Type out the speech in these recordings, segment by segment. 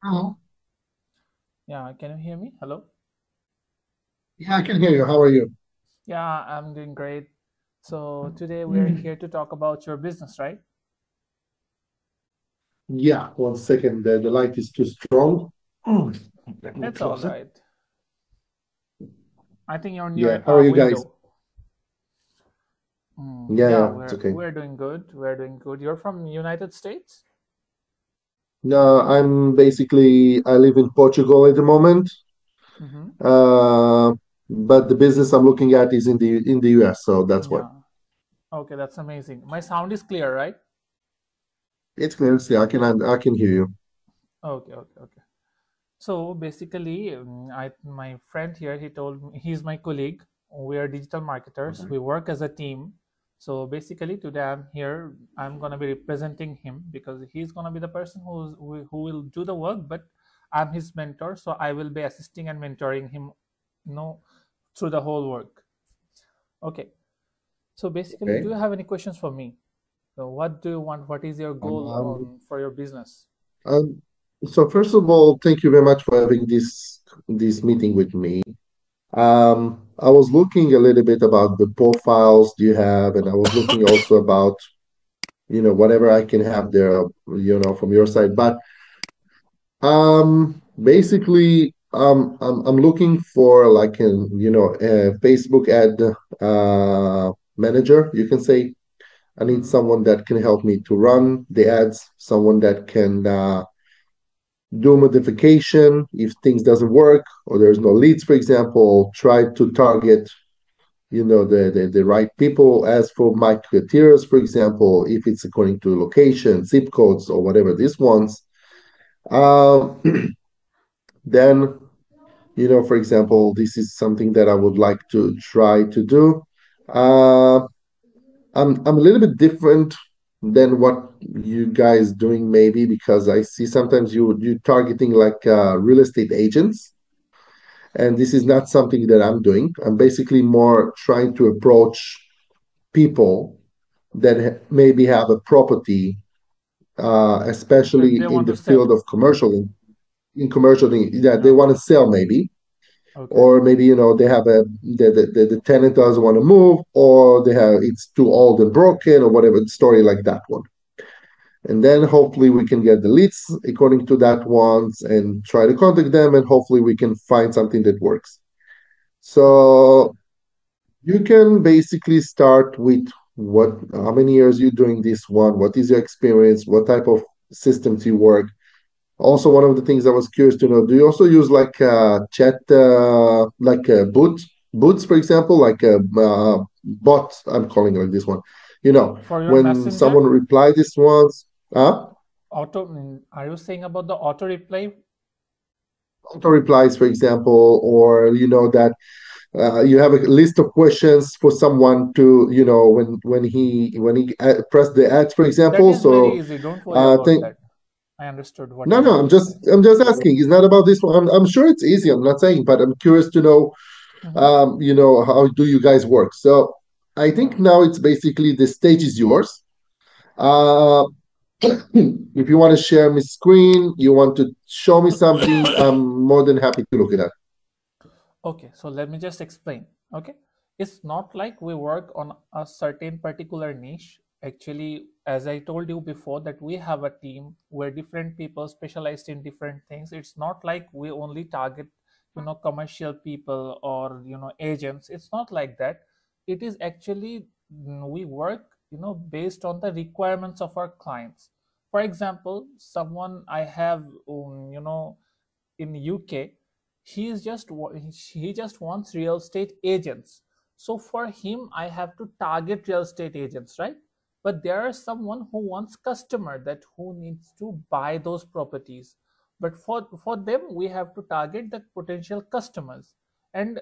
Oh, Yeah, can you hear me? Hello? yeah, I can hear you. How are you? Yeah, I'm doing great. So today we're Mm. here to talk about your business, right? Yeah, one second. The light is too strong. Mm. Let me It's all close it. right. I think you're Yeah, near how are a you guys? window. Yeah, Yeah, yeah, it's we're okay. we're doing good. We're doing good. You're from United States? No, I live in Portugal at the moment. Mm-hmm. Uh, but the business I'm looking at is in the US, so that's why. Yeah. Okay, that's amazing. My sound is clear, right? It's clear. See, I can hear you. Okay, okay, okay. So basically, my friend here, he told me he's my colleague. We are digital marketers. Okay. We work as a team. So basically, today I'm here. I'm gonna be representing him because he's gonna be the person who will do the work. But I'm his mentor, so I will be assisting and mentoring him, you know, through the whole work. Okay. So basically, do Okay. you have any questions for me? So what do you want? What is your goal Um, for your business? um, so first of all, thank you very much for having this meeting with me. I was looking a little bit about the profiles you have, and I was looking also about, whatever I can have there, from your side. But basically, I'm looking for like a Facebook ad manager, you can say. I need Hmm. someone that can help me to run the ads, someone that can do modification if things doesn't work or there's no leads, for example, try to target the right people. As for my criteria, for example, if it's according to location, zip codes, or whatever this ones, um, then for example, this is something that I would like to try to do. uh, I'm a little bit different than what you guys doing, maybe because I see sometimes you targeting like real estate agents, and this is not something that I'm doing. I'm basically more trying to approach people that maybe have a property, That especially they in want the to field sell. of commercial, in commercial, that they Yeah. want to sell maybe, Okay. or maybe they have the tenant doesn't want to move, or they have it's too old and broken, or whatever story like that one. And then hopefully we can get the leads according to that ones and try to contact them, and hopefully we can find something that works. Okay. So you can basically start with how many years you doing this one, what is your experience, what type of systems you work. Also, one of the things I was curious to know, do you also use like chat, like boots, for example, like a bot, I'm calling it like this one. For your When messenger, someone reply this once, are you saying about the auto reply? auto replies, for example, or that you have a list of questions for someone to, when he press the ads, for That example. is very So, easy. Don't worry about think that. I understood what no, you no, want to say. I'm just asking. It's not about this one. I'm sure it's easy. I'm not saying, but I'm curious to know, Hmm. how do you guys work? So, I think Yeah. now it's basically the stage is yours. Uh, if you want to share my screen, you want to show me something, I'm more than happy to look at that. Okay, so let me just explain. Okay, it's not like we work on a certain particular niche. Actually, as I told you before, that we have a team where different people specialized in different things. It's not like we only target, commercial people or agents. It's not like that. It is actually we work, based on the requirements of our clients. For example, someone I have, in UK, he just wants real estate agents. So for him, I have to target real estate agents, right? But there is someone who wants customer, that who needs to buy those properties. But for them, we have to target the potential customers. And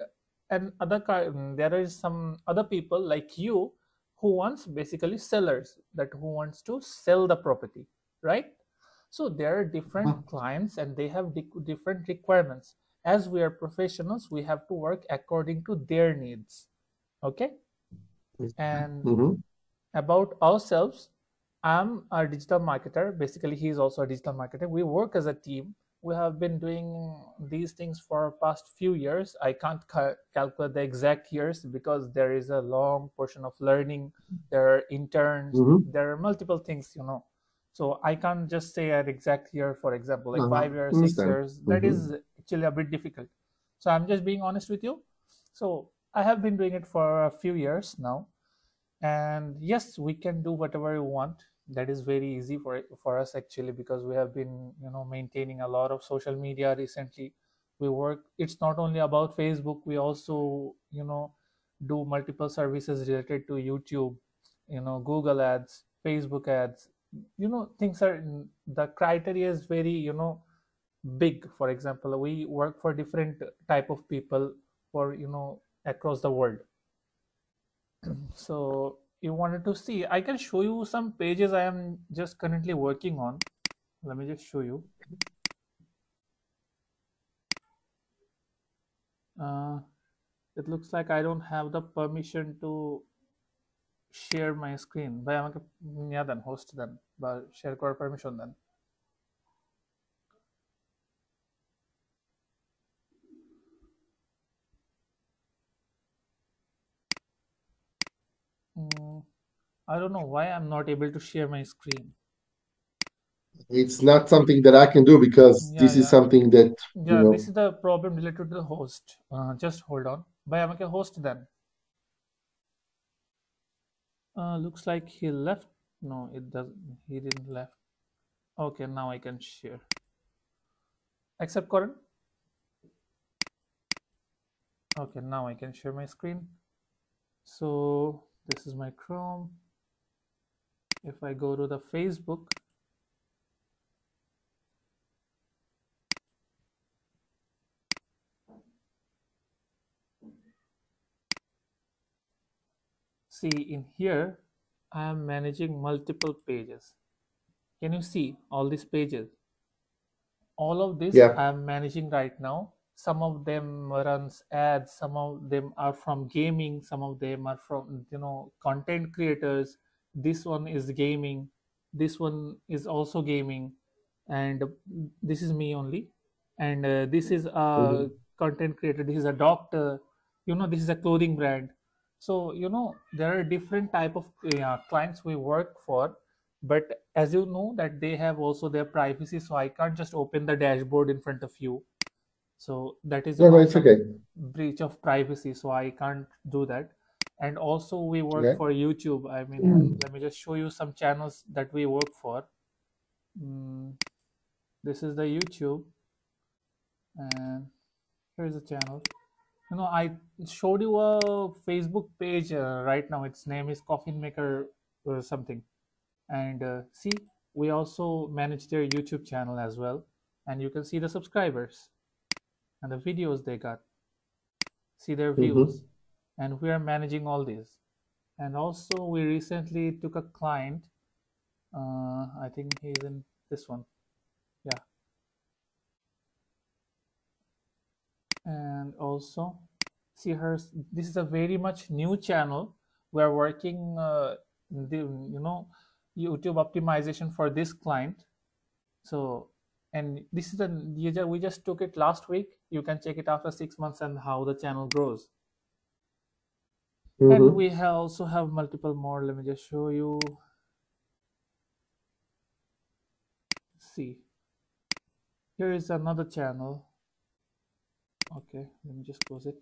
there is some other people like you who wants basically sellers, that who wants to sell the property, right? So there are different clients and they have different requirements. As we are professionals, we have to work according to their needs. Okay. And Mm-hmm. about ourselves, I'm a digital marketer. Basically, he's also a digital marketer. We work as a team. we have been doing these things for past few years. I can't calculate the exact years because there is a long portion of learning. There are interns. Mm-hmm. There are multiple things. So I can't just say an exact year. For example, like Uh-huh. 5 years, six Understand. years. That Mm-hmm. is actually a bit difficult. So I'm just being honest with you. So I have been doing it for a few years now, and yes, we can do whatever we want. That is very easy for us actually, because we have been maintaining a lot of social media recently. We work, it's not only about Facebook, we also do multiple services related to YouTube, Google ads, Facebook ads. Things are, the criteria is very big. For example, we work for different type of people for across the world. So you wanted to see, I can show you some pages I am just currently working on. Let me just show you. uh, it looks like I don't have the permission to share my screen. Bhai, আমাকে নিয়ে দেন, host দেন বা share করার permission then. I don't know why I'm not able to share my screen. It's not something that I can do because Yeah, this is yeah. something that, Yeah, this is the problem related to the host. Just hold on. Bhai, আমাকে host then. Looks like he left. No, it doesn't. He didn't left. Okay, now I can share. Accept Corin. Okay, now I can share my screen. So this is my Chrome. If I go to the Facebook, see in here I am managing multiple pages. Can you see all these pages? All of this yeah. I am managing right now. Some of them runs ads, some of them are from gaming, some of them are from content creators. This one is gaming, this one is also gaming, and this is me only. And this is a Mm-hmm. content creator, this is a doctor, this is a clothing brand. So there are different type of clients we work for. But as you know that they have also their privacy, so I can't just open the dashboard in front of you. So that is No, no, it's some okay. breach of privacy, so I can't do that. And also we work Okay. for YouTube. I mean, let me just show you some channels that we work for. This is the YouTube, and here's the channel. I showed you a Facebook page right now. Its name is Coffin Maker or something. And see, we also manage their YouTube channel as well, and you can see the subscribers and the videos they got, see their Mm-hmm. views, and we are managing all these. And also we recently took a client, I think he's in this one, yeah. And also see her, this is a very much new channel. We are working the YouTube optimization for this client. So, and this is we just took it last week. You can check it after 6 months and how the channel grows. And Mm-hmm. we also have multiple more. Let me just show you. See, here is another channel. Okay, let me just close it.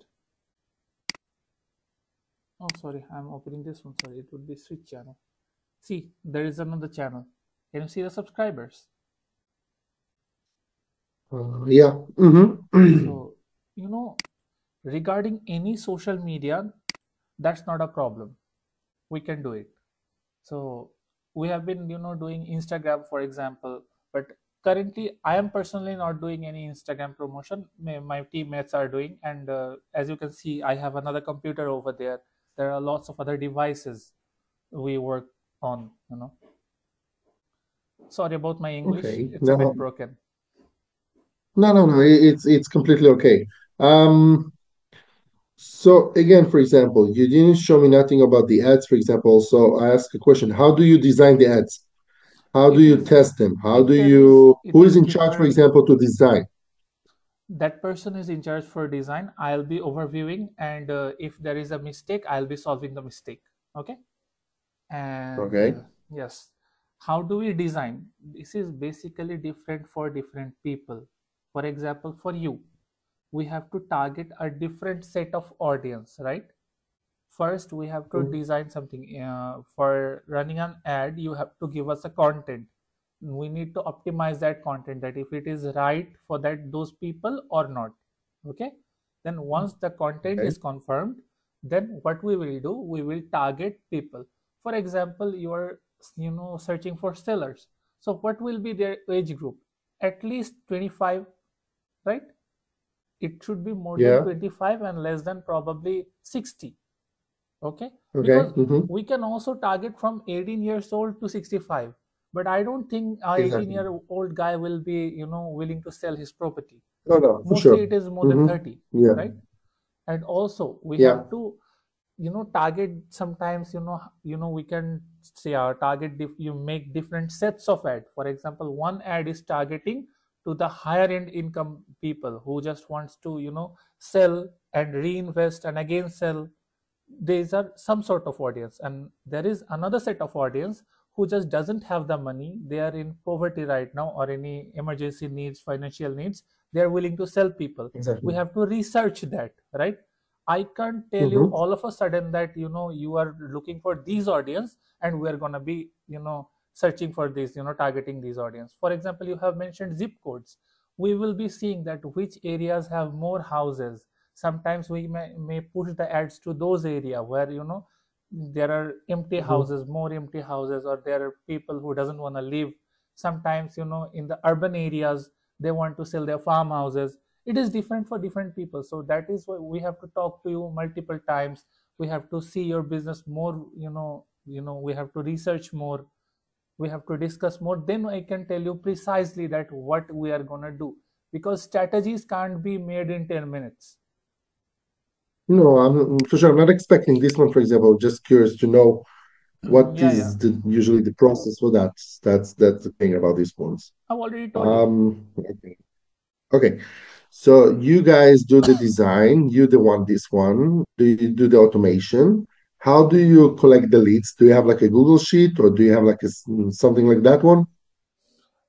Oh, sorry, I'm opening this one. Sorry, it would be switch channel. See, there is another channel. Can you see the subscribers? Yeah. Mm-hmm. So, regarding any social media, that's not a problem. We can do it. So we have been doing Instagram, for example. But currently I am personally not doing any Instagram promotion. My teammates are doing. And as you can see, I have another computer over there. There are lots of other devices we work on. Sorry about my English, Okay. it's a bit No, broken. no. It's completely okay. So again, for example, you didn't show me nothing about the ads, for example. So I ask a question: how do you design the ads? How do It you is test them? How do it who is is in charge, for different. example, to design? That person is in charge for design. I'll be overviewing, and if there is a mistake, I'll be solving the mistake. Okay. And Okay. yes, how do we design? This is basically different for different people. For example, for you, we have to target a different set of audience, right? First we have to Mhm. design something. For running an ad, you have to give us a content. We need to optimize that content, that if it is right for that those people or not. Okay. Then once the content Okay. is confirmed, then what we will do, we will target people. For example, you are searching for sellers. So what will be their age group? At least 25, right? It should be more than Yeah. 25 and less than probably 60. Okay. Okay. Because Hmm. we can also target from 18 years old to 65, but I don't think a 18 Exactly. year old guy will be willing to sell his property. No, no, for Mostly sure. it is more than Hmm. 30, Yeah. right? And also we Yeah. have to target. Sometimes we can say our target, you make different sets of ad. For example, one ad is targeting to the higher end income people who just wants to sell and reinvest and again sell. These are some sort of audience, and there is another set of audience who just doesn't have the money. They are in poverty right now, or any emergency needs, financial needs. They are willing to sell people. We Exactly. have to research that, right? I can't tell you Hmm. all of a sudden that you are looking for these audience, and we are going to be searching for this, targeting these audience. For example, you have mentioned zip codes. We will be seeing that which areas have more houses. Sometimes we may push the ads to those area where there are empty Hmm. houses, more empty houses, or there are people who doesn't want to live. Sometimes in the urban areas, they want to sell their farmhouses. It is different for different people, so that is why we have to talk to you multiple times. We have to see your business more. We have to research more. We have to discuss more. Then I can tell you precisely that what we are going to do, because strategies can't be made in 10 minutes. No, for sure. I'm not expecting this one, for example. Just curious to know what Yeah, yeah. is usually the process for that. That's the thing about these ones. I've already told you. Okay. Okay. So you guys do the design, you the one this one. Do you do the automation? How do you collect the leads? Do you have like a Google Sheet or do you have like something like that one?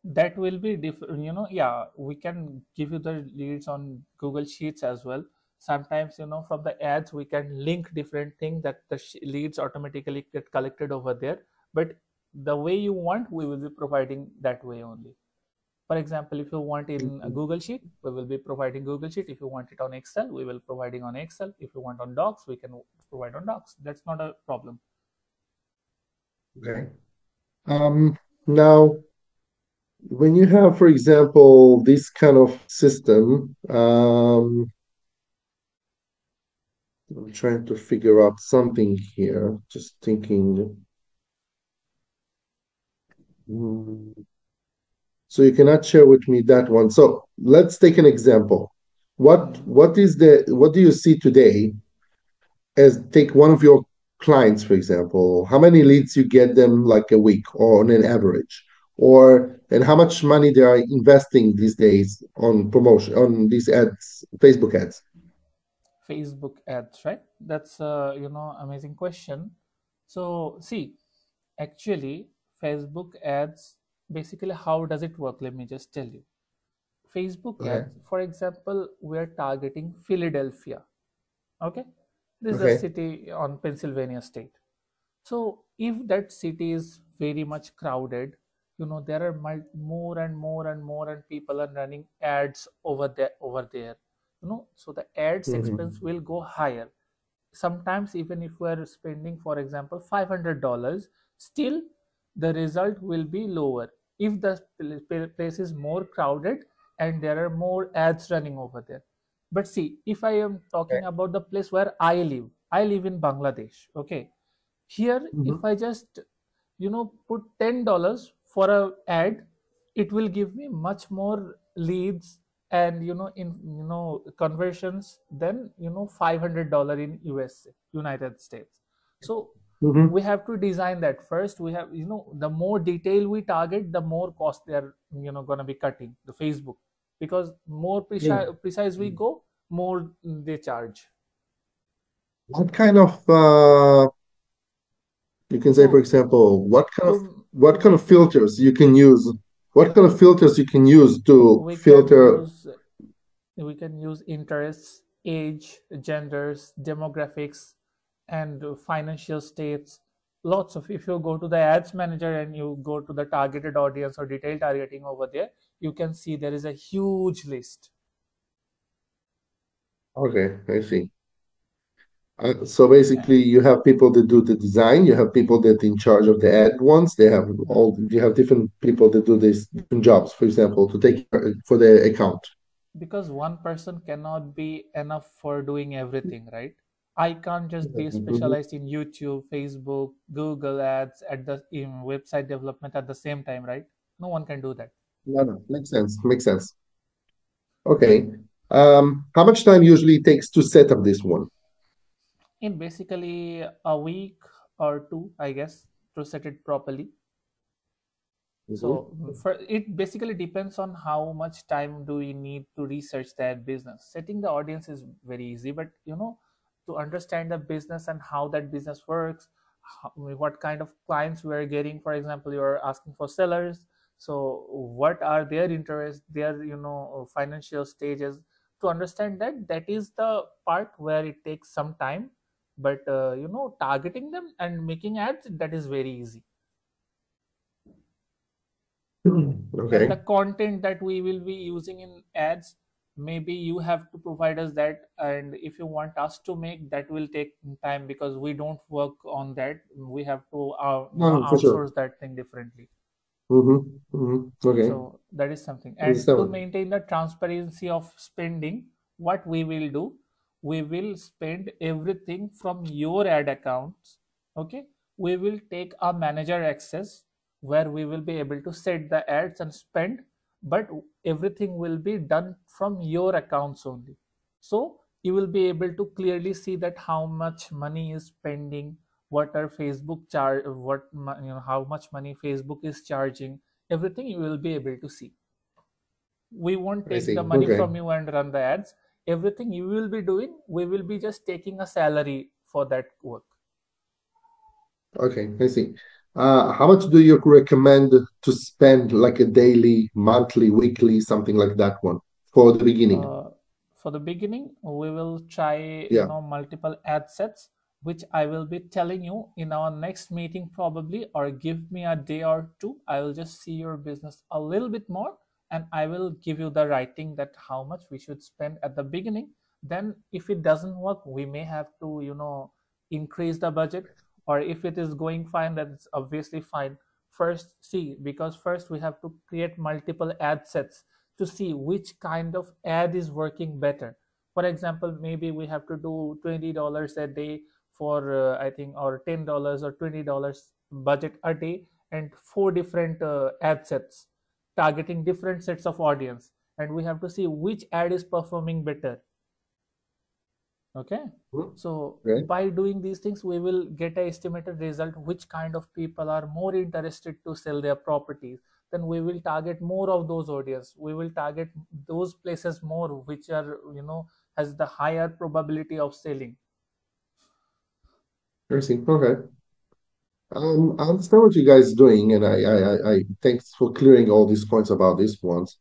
That will be different. Yeah, we can give you the leads on Google Sheets as well. Sometimes from the ads we can link different things that the leads automatically get collected over there. But the way you want, we will be providing that way only. For example, if you want in a Google Sheet, we will be providing Google Sheet. If you want it on Excel, we will providing on Excel. If you want on Docs, we can provide on Docs. That's not a problem. Okay. Now, when you have, for example, this kind of system, I'm trying to figure out something here, just thinking. Hmm. So you cannot share with me that one. So let's take an example. Mhm. What do you see today as take one of your clients, for example, how many leads you get them like a week or on an average? Or and how much money they are investing these days on promotion on these ads, Facebook ads? Facebook ads, right? That's amazing question. So see, actually, Facebook ads, basically how does it work? Let me just tell you. Facebook Okay. ads, for example, we're targeting Philadelphia. Okay, this is a Okay. city on Pennsylvania state. So if that city is very much crowded, there are more and more and more and people are running ads over there. So the ads expense Hmm. will go higher. Sometimes even if we are spending, for example, $500, still the result will be lower if the place is more crowded and there are more ads running over there. But see, if I am Okay. talking about the place where I live in Bangladesh. Okay, here if Hmm. I just put $10 for a ad, it will give me much more leads and in conversions than $500 in USA, United States. So Mm-hmm. We have to design that first. We have, the more detail we target, the more cost they are, going to be cutting the Facebook, because more Yeah. precise we go, more they charge. What kind of you can say, for So example, to what kind of make it, filters you can use? What kind of filters you can use to we can filter? use we can use interests, age, genders, demographics, and financial states. Lots of, if you go to the ads manager and you go to the targeted audience or detailed targeting over there, you can see there is a huge list. Okay, I see. So basically, you have people that do the design, you have people that in charge of the ad ones. Hmm. You have different people that do these different jobs, for example, to take for the account. Because one person cannot be enough for doing everything, right? I can't just be Mhm. specialized in YouTube, Facebook, Google ads at the in website development at the same time, right? No one can do that. No, no, makes sense. Makes sense. Okay. How much time usually it takes to set up this one? In basically a week or two, I guess, to set it properly. Mhm. So for it basically depends on how much time do we need to research that business. Setting the audience is very easy, but to understand the business and how that business works, what kind of clients we are getting. For example, you are asking for sellers, so what are their interests, their financial stages. To understand that, that is the part where it takes some time, but targeting them and making ads, that is very easy. And the Okay. content that we will be using in ads, maybe you have to provide us that, and if you want us to make that, will take time, because we don't work on that. We have to No, no, for sure. outsource that thing differently. Okay. So that is something. And to Understand. maintain the transparency of spending, what we will do, we will spend everything from your ad accounts. Okay. We will take a manager access where we will be able to set the ads and spend, but everything will be done from your accounts only. So you will be able to clearly see that how much money is spending, what are Facebook charge, how much money Facebook is charging. Everything you will be able to see. We won't I take the see. money Okay. from you and run the ads. Everything you will be doing, we will be just taking a salary for that work. Okay. I see. How much do you recommend to spend like a daily, monthly, weekly, something like that one for the beginning? uh, for the beginning, we will try Yeah. multiple ad sets, which I will be telling you in our next meeting probably, or give me a day or two. I will just see your business a little bit more, and I will give you the writing that how much we should spend at the beginning. Then if it doesn't work, we may have to increase the budget, or if it is going fine, that's obviously fine. First, see, because first we have to create multiple ad sets to see which kind of ad is working better. For example, maybe we have to do $20 a day for I think, or $10 or $20 budget a day, and four different ad sets targeting different sets of audience, and we have to see which ad is performing better. Okay. Mhm. So Okay. by doing these things, we will get a estimated result which kind of people are more interested to sell their properties. Then we will target more of those audience. We will target those places more which are has the higher probability of selling. I see. Okay. I understand what you guys doing, and I thanks for clearing all these points about these ones.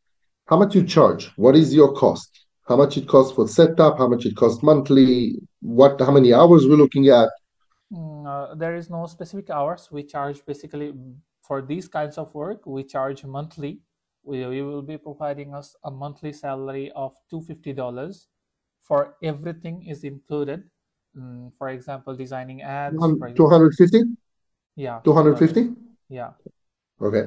How much you charge? What is your cost? How much it costs for setup? How much it costs monthly? How many hours we're looking at? There is no specific hours. We charge basically for these kinds of work. We charge monthly. We will be providing us a monthly salary of $250 for everything is included. For example, designing ads. For example, 250? yeah, $250? dollars. Yeah, Okay.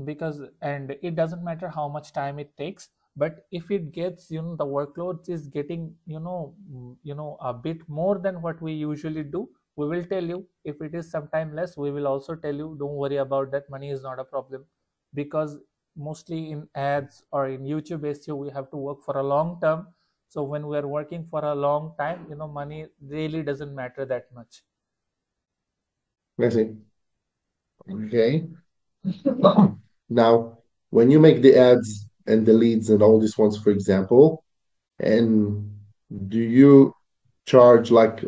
because, and it doesn't matter how much time it takes, but if it gets, the workload is getting a bit more than what we usually do, we will tell you. If it is sometime less, we will also tell you, don't worry about that, money is not a problem. Because mostly in ads or in YouTube SEO, we have to work for a long term. So when we are working for a long time, money really doesn't matter that much. I see. Okay. Now, when you make the ads and the leads and all these ones, for example, and do you charge like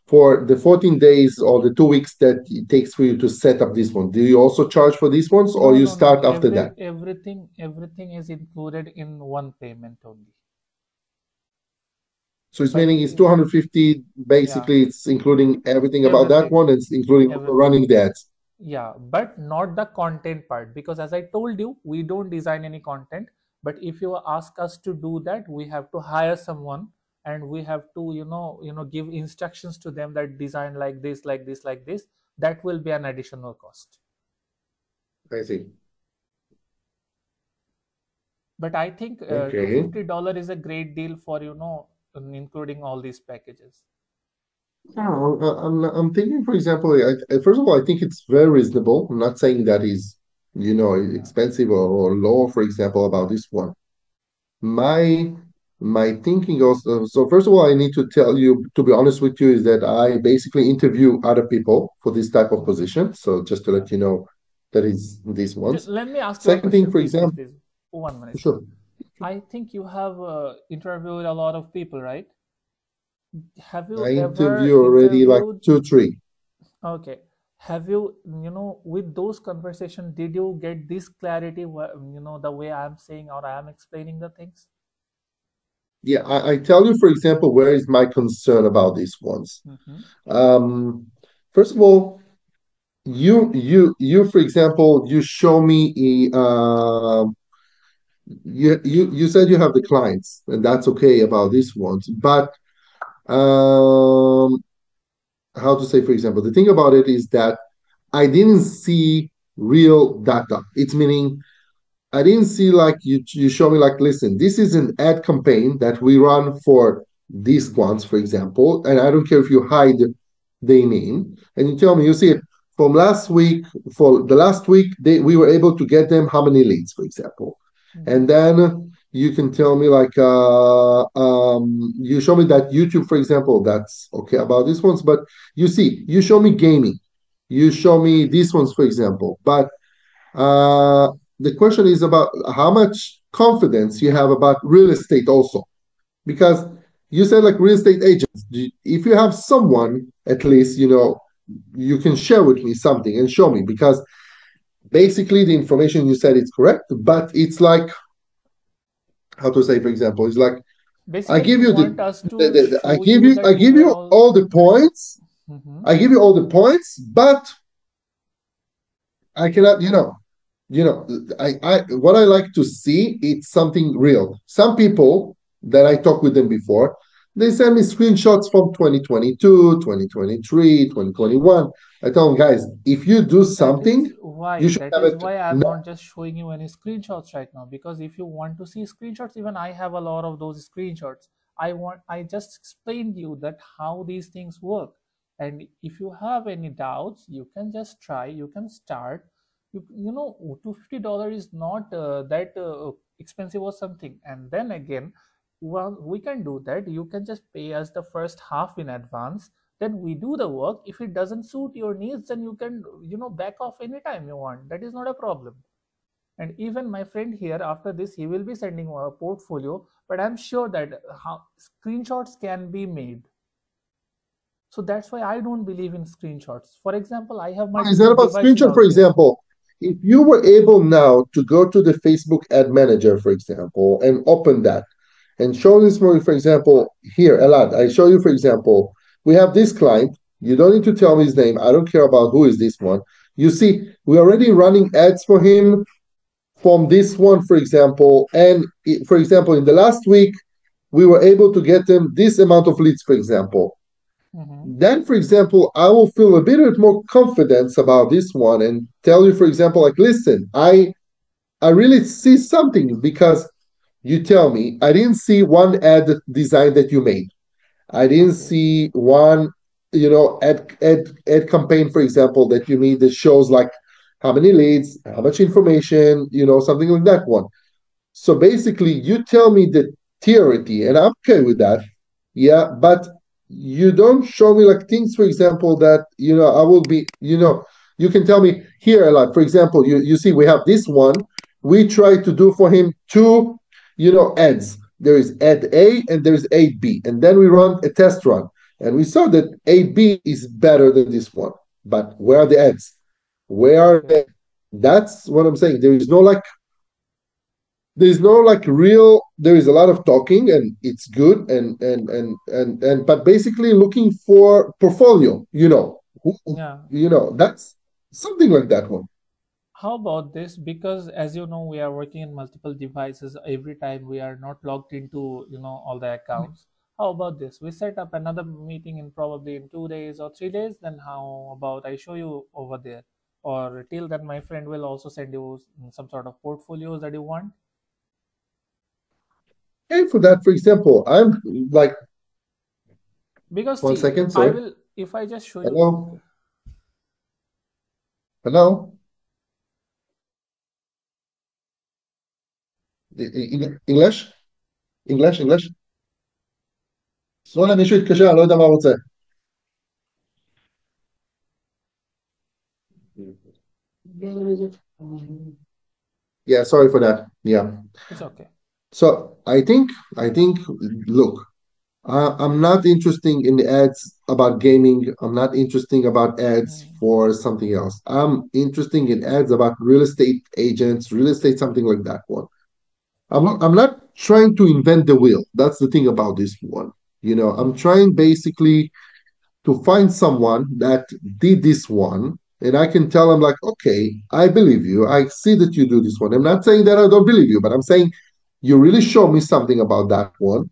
for the 14 days or the 2 weeks that it takes for you to set up this one? Do you also charge for these ones or No, you no, no, no. start after that? Everything is included in one payment only. So it's But meaning it's 250, yeah, basically it's including everything about that everything, one and it's including also everything. running the ads. Yeah, but not the content part, because as I told you, we don't design any content. But if you ask us to do that, we have to hire someone, and we have to, give instructions to them that design like this, like this, like this. That will be an additional cost. I see. But I think Okay. $250 is a great deal for, including all these packages. I'm thinking, for example, first of all, I think it's very reasonable. I'm not saying that is, Yeah. expensive or low, for example, about this one. My my thinking also, so first of all, I need to tell you, to be honest with you, is that I basically interview other people for this type of Mhm. position. So just to Yeah. let you know that is these ones. Let me ask you one Second thing, question, for please, please, example, please. 1 minute. sure. I think you have interviewed a lot of people, right? Have I you ever interview already like interviewed? two, three. Okay. Have you, with those conversations, did you get this clarity, the way I'm saying or I am explaining the things? Yeah, I tell you, for example, where is my concern about these ones. Mm-hmm. Um, First of all, for example, you show me you said you have the clients, and that's okay about these ones. But um, how to say, for example, the thing about it is that I didn't see real data. It's meaning I didn't see like you show me like, listen, this is an ad campaign that we run for these ones, for example, and I don't care if you hide the name, and you tell me you see it from last week. For the last week, we were able to get them how many leads, for example, Mm-hmm. and then you can tell me like you show me that YouTube, for example, that's okay about these ones, but you show me gaming, you show me these ones, for example, but uh, the question is about how much confidence you have about real estate also. Because you said like real estate agents, if you have someone, at least, you can share with me something and show me. Because basically the information you said is correct, but it's like, how to say, for example, it's like, I Basically, give you you want us to show you I that give we are you all. all the points. Mm-hmm. I give you all the points, but I cannot, what I like to see it's something real. Some people that I talked with them before, they send me screenshots from 2022, 2023, 2021. I tell them, guys, if you do That something, is why. you should That have is it why I'm now. not just showing you any screenshots right now. Because if you want to see screenshots, even I have a lot of those screenshots. I just explained you that how these things work. And if you have any doubts, you can just try. You can start. $250 is not that expensive or something. And then again, well, we can do that. You can just pay us the first half in advance, then we do the work. If it doesn't suit your needs, then you can back off anytime you want. That is not a problem. And even my friend here, after this, he will be sending a portfolio, but I'm sure that how screenshots can be made. So that's why I don't believe in screenshots. For example, I have Is multiple that about devices screenshot, for out there. example? If you were able now to go to the Facebook ad manager, for example, and open that and show this movie, for example, here, Elad, I show you, for example, we have this client. You don't need to tell me his name. I don't care about who is this one. You see, we're already running ads for him from this one, for example. And for example, in the last week, we were able to get them this amount of leads, for example. Hmm. Then, for example, I will feel a bit more confidence about this one and tell you, for example, like, listen, I really see something because you tell me I didn't see one ad design that you made. I didn't Okay. see one, ad campaign, for example, that you made that shows like how many leads, how much information, something like that one. So basically, you tell me the theory, and I'm okay with that. Yeah, but you don't show me like things, for example, that I will be, you can tell me here a lot. For example, you see we have this one. We try to do for him two, ads. There is ad A and there is ad B, and then we run a test run, and we saw that ad B is better than this one. But where are the ads? Where are Okay. they? That's what I'm saying. There is no like real. There is a lot of talking and it's good, and but basically looking for portfolio, Yeah. that's something like that one. How about this? Because as you know, we are working in multiple devices every time. We are not logged into, all the accounts. How about this? We set up another meeting in probably in 2 days or 3 days. Then how about I show you over there? Or till then, my friend will also send you some sort of portfolios that you want. And for that, for example, I'm like, Because one see, second, I sorry. will if I just show you. Hello, hello. English, English. סרונה, מישהו התקשר, אני לא יודע מה הוא רוצה. Yeah, sorry for that. Yeah. It's okay. So I think, look, I'm not interested in ads about gaming. I'm not interested about ads Hmm. for something else. I'm interested in ads about real estate agents, real estate, something like that one. I'm not trying to invent the wheel. That's the thing about this one. I'm Hmm. trying basically to find someone that did this one, and I can tell them like, okay, I believe you. I see that you do this one. I'm not saying that I don't believe you, but I'm saying you really show me something about that one.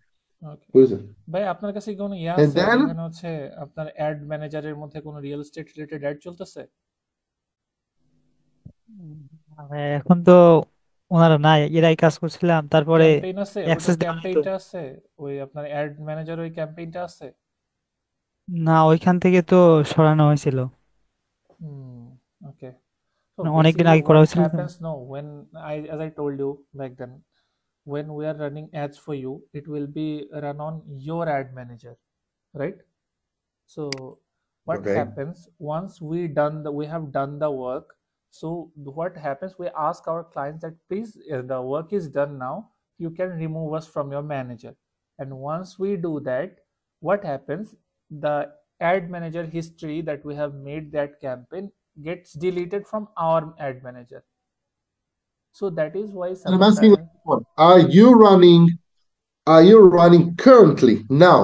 Okay. What is it? ভাই আপনার কাছে কি কোনো ইয়ে And আছে then যেখানে হচ্ছে আপনার অ্যাড ম্যানেজারের মধ্যে কোনো রিয়েল এস্টেট রিলেটেড অ্যাড চলতেছে? মানে এখন তো ওনারা নাই, এরাই কাজ করছিলাম, তারপরে ক্যাম্পেইন আছে? ওটা অ্যাক্সেস দেওয়া হতো। ক্যাম্পেইনটা আছে? ওই আপনার অ্যাড ম্যানেজার ওই ক্যাম্পেইনটা আছে? না, ওইখান থেকে তো সরানো হয়েছিল, হুম, ওকে। So মানে অনেকদিন basically আগে করা what হয়েছিল তো। happens now when as I told you back then, when we are running ads for you, it will be run on your ad manager, right? So what okay. happens once we have done the work. So what happens, we ask our clients that please, the work is done now, you can remove us from your manager. And once we do that, what happens, the ad manager history that we have made that campaign gets deleted from our ad manager. So that is why And I'm asking you sometimes one. Are you running currently now?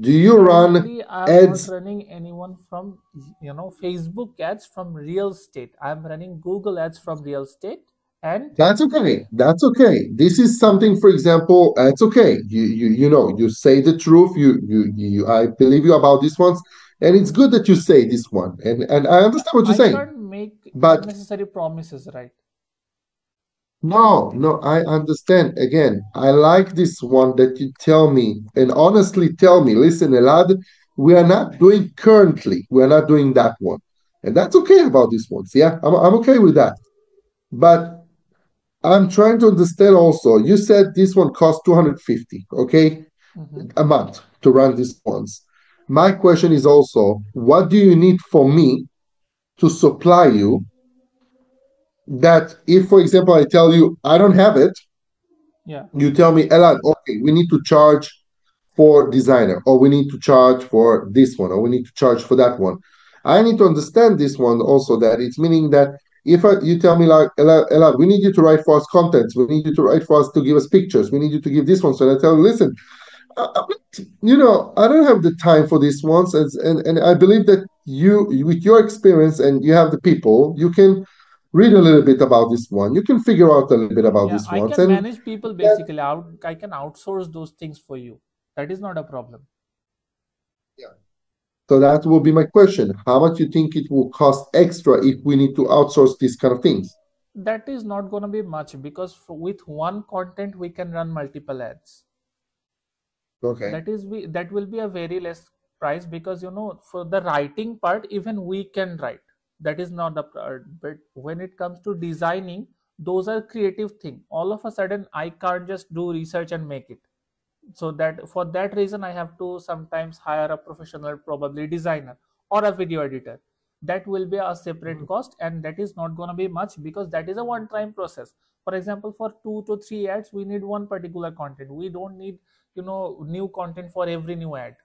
Do you run currently I am not ads? running anyone from Facebook ads from real estate. I am running Google ads from real estate. And That's okay. That's okay. This is something, for example, it's okay. You say the truth. I believe you about these ones, and it's good that you say this one. And I yeah, understand what you're I saying. can't make But unnecessary promises, right? no, no, I understand. Again, I like this one that you tell me and honestly tell me, listen, Elad, we are not doing currently. We are not doing that one. And that's okay about these ones. Yeah, I'm okay with that. But I'm trying to understand also. You said this one costs 250, okay, Mm-hmm. a month to run these ones. My question is also, what do you need for me to supply you that if, for example, I tell you I don't have it, Yeah, you tell me, Elad, okay, we need to charge for designer, or we need to charge for this one, or we need to charge for that one. I need to understand this one also, that it's meaning that if you tell me like, Elad, we need you to write for us contents, we need you to write for us to give us pictures, we need you to give this one. So I tell you, listen, I don't have the time for these ones, and I believe that you, with your experience and you have the people, you can read a little bit about this one. You can figure out a little bit about yeah, these I ones, can and manage people that, basically out. I can outsource those things for you. That is not a problem. yeah. So that will be my question. How much you think it will cost extra if we need to outsource these kind of things? That is not going to be much because with one content we can run multiple ads. Okay. That will be a very less price, because for the writing part even we can write. That is not the part. But when it comes to designing, those are creative thing. All of a sudden I can't just do research and make it. So that for that reason I have to sometimes hire a professional, probably designer or a video editor. That will be a separate cost, and that is not going to be much because that is a one time process. For example, for 2 to 3 ads we need one particular content. We don't need new content for every new ad.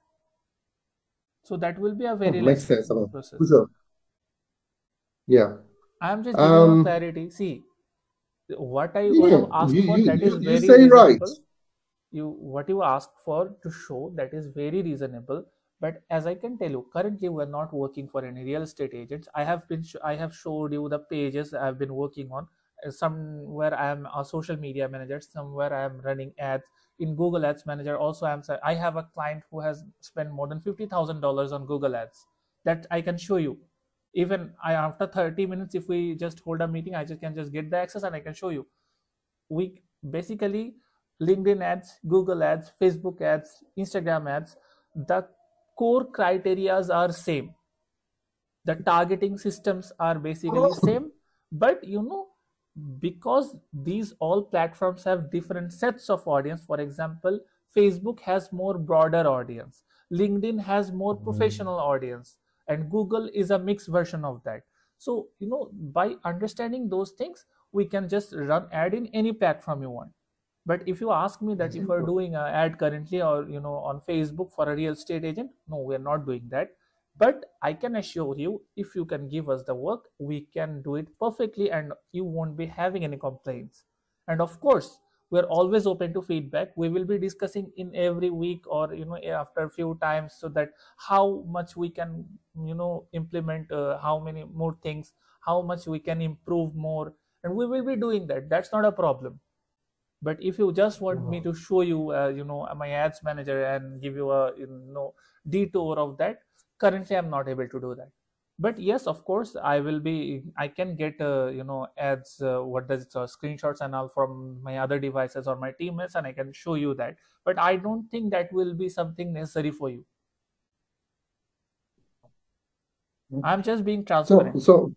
So that will be a very Makes less sense. For process. sure. Yeah. I am just giving you a Um, clarity. See, what I yeah, have asked you, for, you, that is you, you very say right. reasonable. What you ask for to show, that is very reasonable. But as I can tell you, currently we're not working for any real estate agents. I have showed you the pages I've been working on. Somewhere I am a social media manager, somewhere I am running ads in Google Ads Manager. Also I have a client who has spent more than $50,000 on Google Ads. That I can show you. Even after 30 minutes, if we just hold a meeting, I can just get the access and I can show you. We basically, LinkedIn ads, Google ads, Facebook ads, Instagram ads, the core criterias are same. The targeting systems are basically same, but because these all platforms have different sets of audience. For example, Facebook has more broader audience, LinkedIn has more professional audience, and Google is a mixed version of that. So by understanding those things, we can just run ad in any platform you want. But if you ask me that if we're doing an ad currently or on Facebook for a real estate agent, no, we're not doing that. But I can assure you, if you can give us the work, we can do it perfectly and you won't be having any complaints. And of course, we're always open to feedback. We will be discussing in every week or after a few times, so that how much we can implement, how many more things, how much we can improve more, and we will be doing that. That's not a problem. But if you just want me to show you my ads manager and give you a detour of that, currently I'm not able to do that. But yes, of course, I can get ads, what does it, screenshots and all from my other devices or my teammates, and I can show you that. But I don't think that will be something necessary for you. I'm just being transparent. So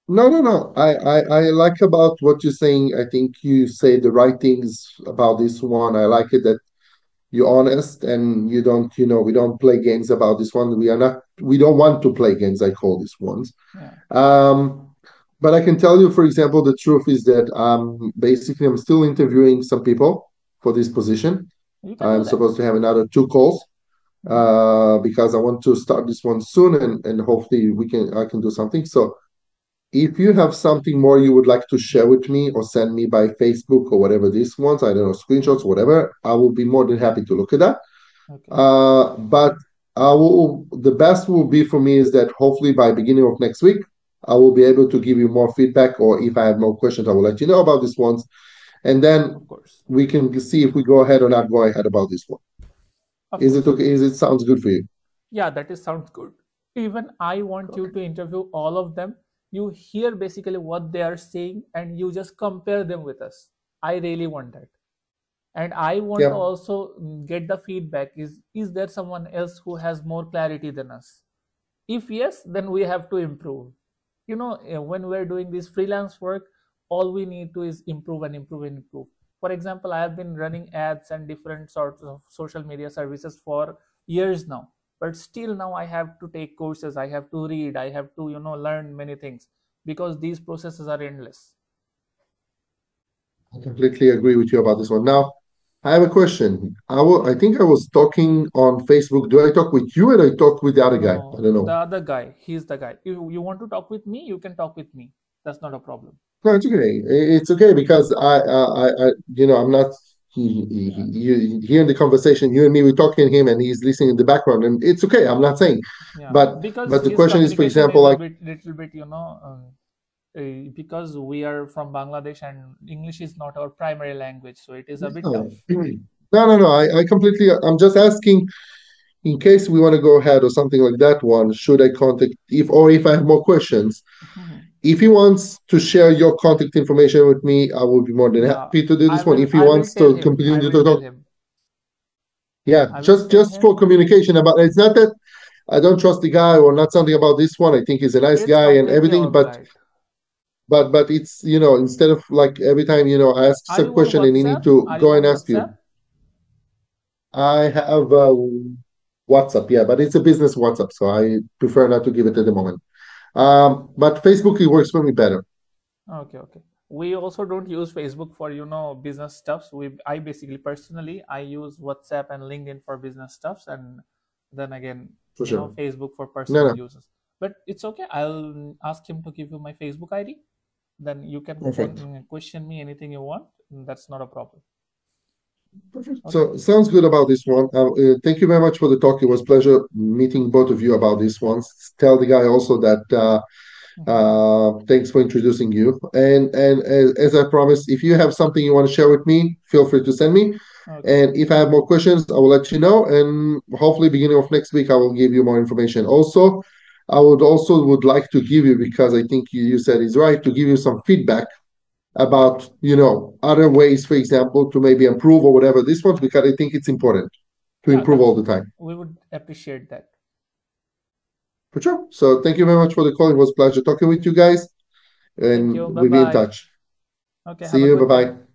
no. I like about what you're saying. I think you say the right things about this one. I like it that you're honest and you don't, we don't play games about this one. We don't want to play games, I call these ones. Yeah. But I can tell you, for example, the truth is that basically I'm still interviewing some people for this position. You can do I'm that. supposed to have another 2 calls because I want to start this one soon and hopefully I can do something. So if you have something more you would like to share with me or send me by Facebook or whatever this ones, I don't know, screenshots, whatever, I will be more than happy to look at that. Okay. But the best will be for me is that hopefully by beginning of next week, I will be able to give you more feedback, or if I have more questions, I will let you know about these ones. And then Of course. we can see if we go ahead or not go ahead about this one. Of Is course. it okay? Is it sounds good for you? Yeah, that sounds good. Even I want you to interview all of them. You hear basically what they are saying and you just compare them with us. I really want that. And I want to Yeah. also get the feedback. Is there someone else who has more clarity than us? If yes, then we have to improve. When we're doing this freelance work, all we need to is improve and improve and improve. For example, I have been running ads and different sorts of social media services for years now, but still now I have to take courses, I have to read, I have to learn many things, because these processes are endless. I completely agree with you about this one. Now, I have a question. I think I was talking on Facebook. Do I talk with you or do I talk with the other guy? I No, don't the know. other guy, he's the guy. If you want to talk with me, you can talk with me. That's not a problem. No, it's okay. It's okay because I'm not Yeah. you hearing the conversation. You and me, we're talking to him, and he's listening in the background, and it's okay. I'm not saying, Yeah, but because the his question is, for communication example, is a like, little bit, because we are from Bangladesh and English is not our primary language, so it is a bit no, tough. no. I completely. I'm just asking in case we want to go ahead or something like that. One, should I contact if I have more questions? If he wants to share your contact information with me, I will be more than Yeah, happy to do I this one. will. If he I will wants tell to him. I continue will to tell talk, him. yeah, I will tell just for him. communication about it's not that I don't trust the guy or not something about this one. I think he's a nice It's guy and completely everything, all but right. but it's instead of like every time I ask Are some you on question and you need WhatsApp? to Are go you and on ask you. WhatsApp? I have WhatsApp, yeah, but it's a business WhatsApp, so I prefer not to give it at the moment. But Facebook, it works for me better. Okay, okay. We also don't use Facebook for, business stuffs. I basically personally I use WhatsApp and LinkedIn for business stuffs, and then again, For sure. Facebook for No, personal no, uses. But it's okay. I'll ask him to give you my Facebook ID. Then you can perfect. question me anything you want. That's not a problem. Perfect. Okay. So sounds good about this one. Thank you very much for the talk. It was a pleasure meeting both of you about this one. Tell the guy also that thanks for introducing you. And as I promised, if you have something you want to share with me, feel free to send me. Okay. And if I have more questions, I will let you know. And hopefully, beginning of next week, I will give you more information. Also, I would like to give you, because I think you said it's right, to give you some feedback about other ways, for example, to maybe improve or whatever this one, because I think it's important to Yeah, improve all the time. we would appreciate that. For sure. So thank you very much for the call. It was a pleasure talking with you guys, Thank and you. we'll be in Bye-bye. touch. Okay, See have a you. good Bye day. bye.